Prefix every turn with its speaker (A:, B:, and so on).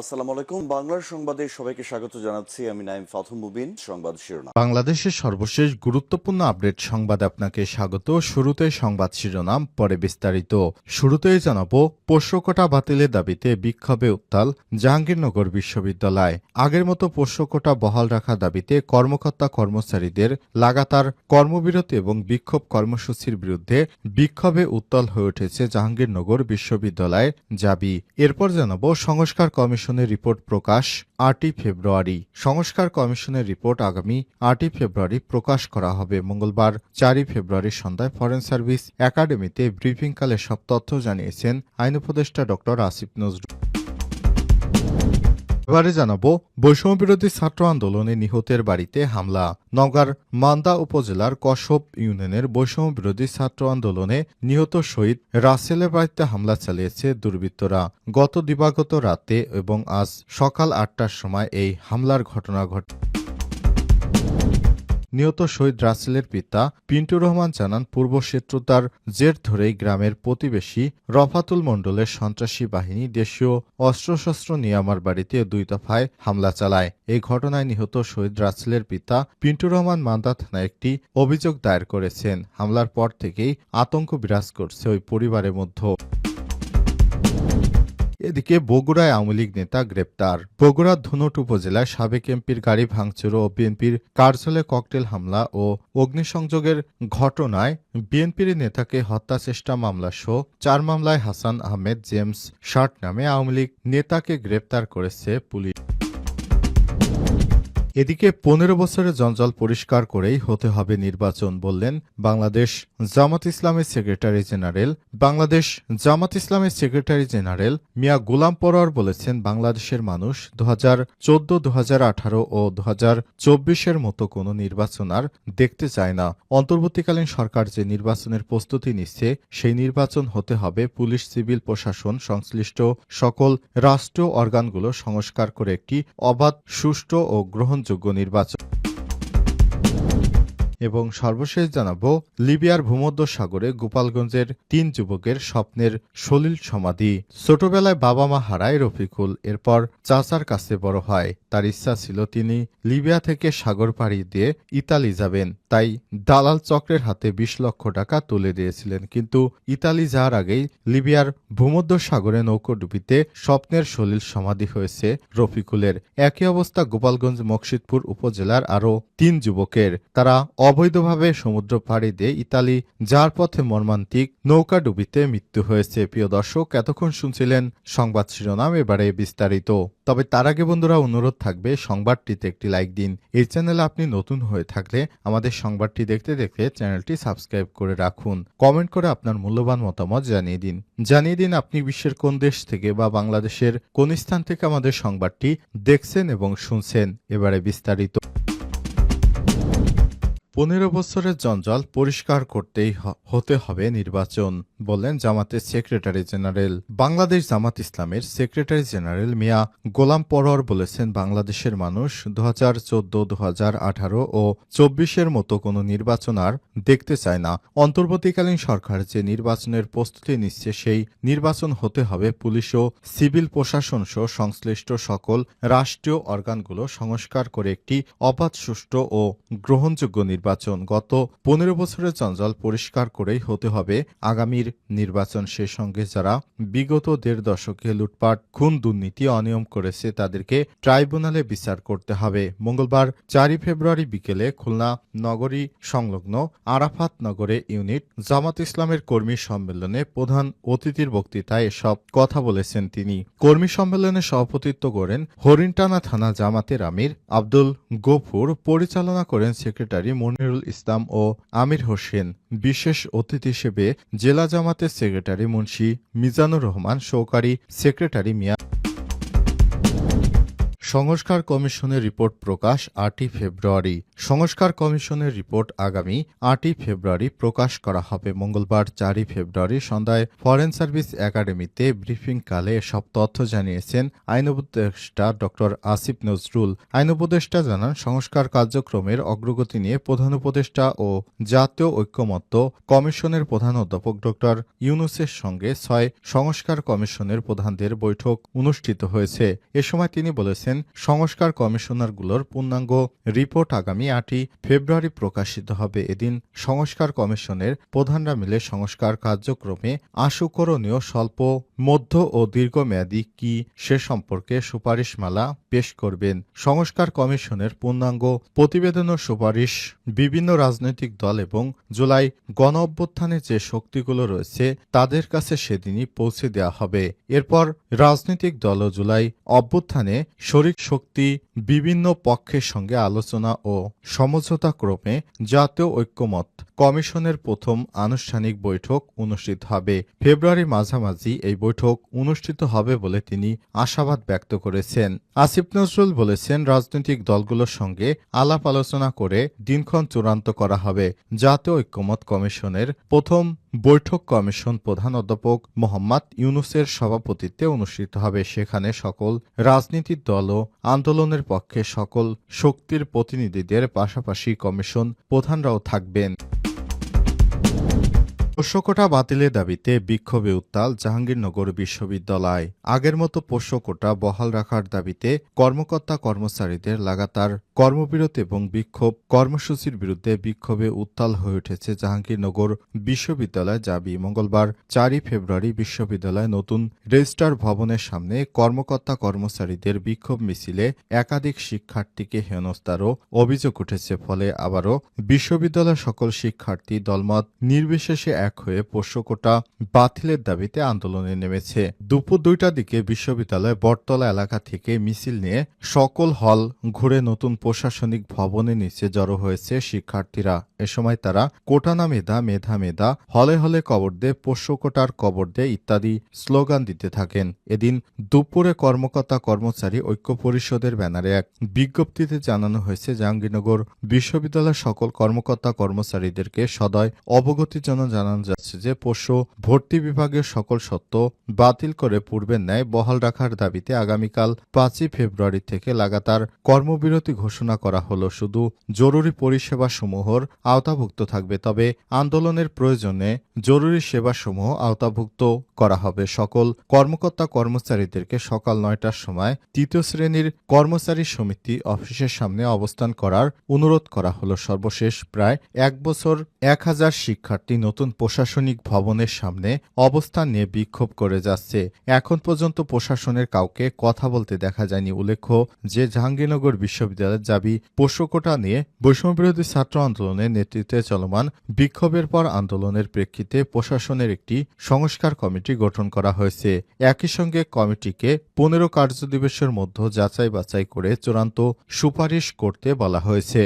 A: আসসালামু আলাইকুম। বাংলার সংবাদে সবাইকে স্বাগত জানাচ্ছি। আমি নাইম ফাথুম মুবিন। সংবাদ শিরোনাম।
B: বাংলাদেশের সর্বশেষ গুরুত্বপূর্ণ আপডেট সংবাদ আপনাকে স্বাগত। শুরুতে সংবাদ শিরোনাম, পরে বিস্তারিত। শুরুতেই জানাবো, পোষ্য কোটা বাতিলের দাবিতে বিক্ষোভে উত্তাল জাহাঙ্গীরনগর বিশ্ববিদ্যালয়। আগের মতো পোষ্য কোটা বহাল রাখার দাবিতে কর্মকর্তা কর্মচারীদের লাগাতার কর্মবিরতি এবং বিক্ষোভ কর্মসূচির বিরুদ্ধে বিক্ষোভে উত্তাল হয়ে উঠেছে জাহাঙ্গীরনগর বিশ্ববিদ্যালয়ের জাবি। এরপর জানাবো, সংস্কার কমিশনের রিপোর্ট প্রকাশ ৮ই ফেব্রুয়ারি। সংস্কার কমিশনের রিপোর্ট আগামী ৮ই ফেব্রুয়ারি প্রকাশ করা হবে। মঙ্গলবার ৪ই ফেব্রুয়ারি সন্ধ্যায় ফরেন সার্ভিস একাডেমিতে ব্রিফিংকালে সব তথ্য জানিয়েছেন আইন উপদেষ্টা ড আসিফ নজরুল। এবারে জানাবো, বৈষম্যবিরোধী ছাত্র আন্দোলনে নিহতের বাড়িতে হামলা। নওগাঁর মান্দা উপজেলার কসব ইউনিয়নের বৈষম্যবিরোধী ছাত্র আন্দোলনে নিহত শহীদ রাসেলের বাড়িতে হামলা চালিয়েছে দুর্বৃত্তরা। গত দিবাগত রাতে এবং আজ সকাল ৮টার সময় এই হামলার ঘটনা ঘটে। নিহত শহীদ রাসেলের পিতা পিন্টু রহমান জানান, পূর্ব শত্রুতার জের ধরেই গ্রামের প্রতিবেশী রফাতুল মণ্ডলের সন্ত্রাসী বাহিনী দেশীয় অস্ত্রশস্ত্র নিয়ে আমার বাড়িতে ২ দফায় হামলা চালায়। এই ঘটনায় নিহত শহীদ রাসেলের পিতা পিন্টু রহমান মান্দা থানায় একটি অভিযোগ দায়ের করেছেন। হামলার পর থেকেই আতঙ্ক বিরাজ করছে ওই পরিবারের মধ্যে। এদিকে বগুড়ায় আওয়ামী লীগ নেতা গ্রেপ্তার। বগুড়ার ধুনট উপজেলায় সাবেক এমপির গাড়ি ভাঙচুর ও বিএনপির কার্যালয়ে ককটেল হামলা ও অগ্নিসংযোগের ঘটনায় বিএনপির নেতাকে হত্যাচেষ্টা মামলাসহ ৪ মামলায় হাসান আহমেদ জেমস শার্ট নামে আওয়ামী লীগ নেতাকে গ্রেপ্তার করেছে পুলিশ। এদিকে ১৫ বছরের জঞ্জাল পরিষ্কার করেই হতে হবে নির্বাচন, বললেন বাংলাদেশ জামাত ইসলামের সেক্রেটারি জেনারেল। বাংলাদেশ জামাত ইসলামের সেক্রেটারি জেনারেল মিয়া গোলাম পরোয়ার বলেছেন, বাংলাদেশের মানুষ ২০১৪, ২০১৮ ও ২০২৪-এর মতো কোনো নির্বাচন আর দেখতে চায় না। অন্তর্বর্তীকালীন সরকার যে নির্বাচনের প্রস্তুতি নিচ্ছে, সেই নির্বাচন হতে হবে পুলিশ, সিভিল প্রশাসন সংশ্লিষ্ট সকল রাষ্ট্রীয় অর্গানগুলো সংস্কার করে একটি অবাধ, সুষ্ঠু ও গ্রহণযোগ্য নির্বাচন। এবং সর্বশেষ জানাবো, লিবিয়ার ভূমধ্যসাগরে গোপালগঞ্জের ৩ যুবকের স্বপ্নের সলিল সমাধি। ছোটবেলায় বাবা মা হারায় রফিকুল, এরপর চাচার কাছে বড় হয়। তার ইচ্ছা ছিল তিনি লিবিয়া থেকে সাগর পাড়ি দিয়ে ইতালি যাবেন, তাই দালাল চক্রের হাতে ২০ লক্ষ টাকা তুলে দিয়েছিলেন। কিন্তু ইতালি যাওয়ার আগেই লিবিয়ার ভূমধ্যসাগরে নৌকোডুবিতে স্বপ্নের সলিল সমাধি হয়েছে রফিকুলের। একই অবস্থা গোপালগঞ্জ মকসিদপুর উপজেলার আরও ৩ যুবকের। তারা অবৈধভাবে সমুদ্র পাড়ি দিয়ে ইতালি যাওয়ার পথে মর্মান্তিক নৌকাডুবিতে মৃত্যু হয়েছে। প্রিয় দর্শক, এতক্ষণ শুনছিলেন সংবাদ শিরোনাম, এবারে বিস্তারিত। তবে তার আগে বন্ধুরা, অনুরোধ থাকবে সংবাদটিতে একটি লাইক দিন। এই চ্যানেলে আপনি নতুন হয়ে থাকলে আমাদের সংবাদটি দেখতে দেখতে চ্যানেলটি সাবস্ক্রাইব করে রাখুন। কমেন্ট করে আপনার মূল্যবান মতামত জানিয়ে দিন আপনি বিশ্বের কোন দেশ থেকে বা বাংলাদেশের কোন স্থান থেকে আমাদের সংবাদটি দেখছেন এবং শুনছেন। এবারে বিস্তারিত। ১৫ বছরের জঞ্জাল পরিষ্কার করতেই হতে হবে নির্বাচন, বললেন জামাতের সেক্রেটারি জেনারেল। বাংলাদেশ জামাত ইসলামের সেক্রেটারি জেনারেল মিয়া গোলাম পরোয়ার বলেছেন, বাংলাদেশের মানুষ ২০১৪, ২০১৮ ও ২৪-এর মতো কোনো নির্বাচন আর দেখতে চায় না। অন্তর্বর্তীকালীন সরকার যে নির্বাচনের প্রস্তুতি নিচ্ছে, সেই নির্বাচন হতে হবে পুলিশ ও সিভিল প্রশাসন সহ সংশ্লিষ্ট সকল রাষ্ট্রীয় অর্গানগুলো সংস্কার করে একটি অবাধ, সুষ্ঠু ও গ্রহণযোগ্য নির্বাচন। গত ১৫ বছরের জঞ্জাল পরিষ্কার করেই হতে হবে আগামীর নির্বাচন। সে সঙ্গে যারা বিগত ১.৫ দশকে লুটপাট, খুন, দুর্নীতি, অনিয়ম করেছে, তাদেরকে ট্রাইব্যুনালে বিচার করতে হবে। মঙ্গলবার ৪ই ফেব্রুয়ারি বিকেলে খুলনা নগরী সংলগ্ন আরাফাত নগরে ইউনিট জামাত ইসলামের কর্মী সম্মেলনে প্রধান অতিথির বক্তৃতায় এসব কথা বলেছেন তিনি। কর্মী সম্মেলনে সভাপতিত্ব করেন হরিণটানা থানা জামাতের আমির আব্দুল গফুর, পরিচালনা করেন সেক্রেটারি মনিরুল ইসলাম ও আমির হোসেন। বিশেষ অতিথি হিসেবে জেলা জামাতের সেক্রেটারি মুন্সি মিজানুর রহমান, সহকারী সেক্রেটারি মিয়া সংস্কার কমিশনের রিপোর্ট প্রকাশ 8ই ফেব্রুয়ারি। সংস্কার কমিশনের রিপোর্ট আগামী 8ই ফেব্রুয়ারি প্রকাশ করা হবে। মঙ্গলবার 4ই ফেব্রুয়ারি সন্ধ্যায় ফরেন সার্ভিস একাডেমিতে ব্রিফিংকালে এসব তথ্য জানিয়েছেন আইন উপদেষ্টা ড আসিফ নজরুল। আইন উপদেষ্টা জানান, সংস্কার কার্যক্রমের অগ্রগতি নিয়ে প্রধান উপদেষ্টা ও জাতীয় ঐক্যমত্য কমিশনের প্রধান অধ্যাপক ড ইউনূসের সঙ্গে 6 সংস্কার কমিশনের প্রধানদের বৈঠক অনুষ্ঠিত হয়েছে। এ সময় তিনি বলেছেন, সংস্কার কমিশনারগুলোর পূর্ণাঙ্গ রিপোর্ট আগামী 8ই ফেব্রুয়ারি প্রকাশিত হবে। এদিন সংস্কার কমিশনের প্রধানরা মিলে সংস্কার কার্যক্রমে আশু করণীয় স্বল্প, মধ্য ও দীর্ঘমেয়াদী কি সে সম্পর্কে সুপারিশমালা পেশ করবেন। সংস্কার কমিশনের পূর্ণাঙ্গ প্রতিবেদন ও সুপারিশ বিভিন্ন রাজনৈতিক দল এবং জুলাই গণ অভ্যুত্থানে যে শক্তিগুলো রয়েছে তাদের কাছে সেদিনই পৌঁছে দেওয়া হবে। এরপর রাজনৈতিক দল ও জুলাই অভ্যুত্থানে শরিক শক্তি বিভিন্ন পক্ষের সঙ্গে আলোচনা ও সমঝোতা ক্রমে জাতীয় ঐক্যমত কমিশনের প্রথম আনুষ্ঠানিক বৈঠক অনুষ্ঠিত হবে। ফেব্রুয়ারি মাঝামাঝি এই বৈঠক অনুষ্ঠিত হবে বলে তিনি আশাবাদ ব্যক্ত করেছেন। আসিফ নজরুল বলেছেন, রাজনৈতিক দলগুলোর সঙ্গে আলাপ আলোচনা করে দিনক্ষণ চূড়ান্ত করা হবে। জাতীয় ঐক্যমত কমিশনের প্রথম বৈঠক কমিশন প্রধান অধ্যাপক মোহাম্মদ ইউনূসের সভাপতিত্বে অনুষ্ঠিত হবে। সেখানে সকল রাজনীতিক দল ও আন্দোলনের পক্ষে সকল শক্তির প্রতিনিধিদের পাশাপাশি কমিশন প্রধানরাও থাকবেন। পোষ্য কোটা বাতিলের দাবিতে বিক্ষোভে উত্তাল জাহাঙ্গীরনগর বিশ্ববিদ্যালয়। আগের মতো পোষ্য কোটা বহাল রাখার দাবিতে কর্মকর্তা কর্মচারীদের লাগাতার কর্মবিরতি এবং বিক্ষোভ কর্মসূচির বিরুদ্ধে বিক্ষোভে উত্তাল হয়ে উঠেছে জাহাঙ্গীরনগর বিশ্ববিদ্যালয় জাবি। মঙ্গলবার 4ই ফেব্রুয়ারি বিশ্ববিদ্যালয় নতুন রেজিস্ট্রার ভবনের সামনে কর্মকর্তা কর্মচারীদের বিক্ষোভ মিছিলে একাধিক শিক্ষার্থীকে হেনস্থারও অভিযোগ উঠেছে। ফলে আবারও বিশ্ববিদ্যালয়ের সকল শিক্ষার্থী দলমত নির্বিশেষে এক হয়ে পোষ্য কোটা বাতিলের দাবিতে আন্দোলনে নেমেছে। দুপুর 2টার দিকে বিশ্ববিদ্যালয় বটতলা এলাকা থেকে মিছিল নিয়ে সকল হল ঘুরে নতুন প্রশাসনিক ভবনের নিচে জড়ো হয়েছে শিক্ষার্থীরা। এ সময় তারা কোটা না মেধা, মেধা মেধা, হলে হলে কবর দে, পোষ্য কোটার কবর দে ইত্যাদি স্লোগান দিতে থাকেন। এদিন দুপুরে কর্মকর্তা কর্মচারী ঐক্য পরিষদের ব্যানারে এক বিজ্ঞপ্তিতে জানানো হয়েছে, জাহাঙ্গীরনগর বিশ্ববিদ্যালয়ের সকল কর্মকর্তা কর্মচারীদেরকে সদয় অবগতির জন্য জানানো যাচ্ছে যে পোষ্য ভর্তি বিভাগের সকল শর্ত বাতিল করে পূর্বের ন্যায় বহাল রাখার দাবিতে আগামীকাল 5ই ফেব্রুয়ারি থেকে লাগাতার কর্মবিরতি ঘোষণা করা হলো। শুধু জরুরি পরিষেবা সমূহর আওতাভুক্ত থাকবে, তবে আন্দোলনের প্রয়োজনে জরুরি সেবাসমূহ আওতাভুক্ত করা হবে। সকল কর্মকর্তা কর্মচারীদেরকে সকাল 9টার সময় 3য় শ্রেণীর কর্মচারী সমিতি অফিসের সামনে অবস্থান করার অনুরোধ করা হলো। সর্বশেষ প্রায় 1 বছর 1000 শিক্ষার্থী নতুন প্রশাসনিক ভবনের সামনে অবস্থান নিয়ে বিক্ষোভ করে যাচ্ছে। এখন পর্যন্ত প্রশাসনের কাউকে কথা বলতে দেখা যায়নি। উল্লেখ্য যে জাহাঙ্গীরনগর বিশ্ববিদ্যালয়ের জাবি পোষ্য কোটা নিয়ে বৈষম্যবিরোধী ছাত্র আন্দোলনের নেতৃত্বে চলমান বিক্ষোভের পর আন্দোলনের প্রেক্ষিতে প্রশাসনের একটি সংস্কার কমিটি গঠন করা হয়েছে। একই সঙ্গে কমিটিকে 15 কার্যদিবসের মধ্যে যাচাই বাছাই করে চূড়ান্ত সুপারিশ করতে বলা হয়েছে।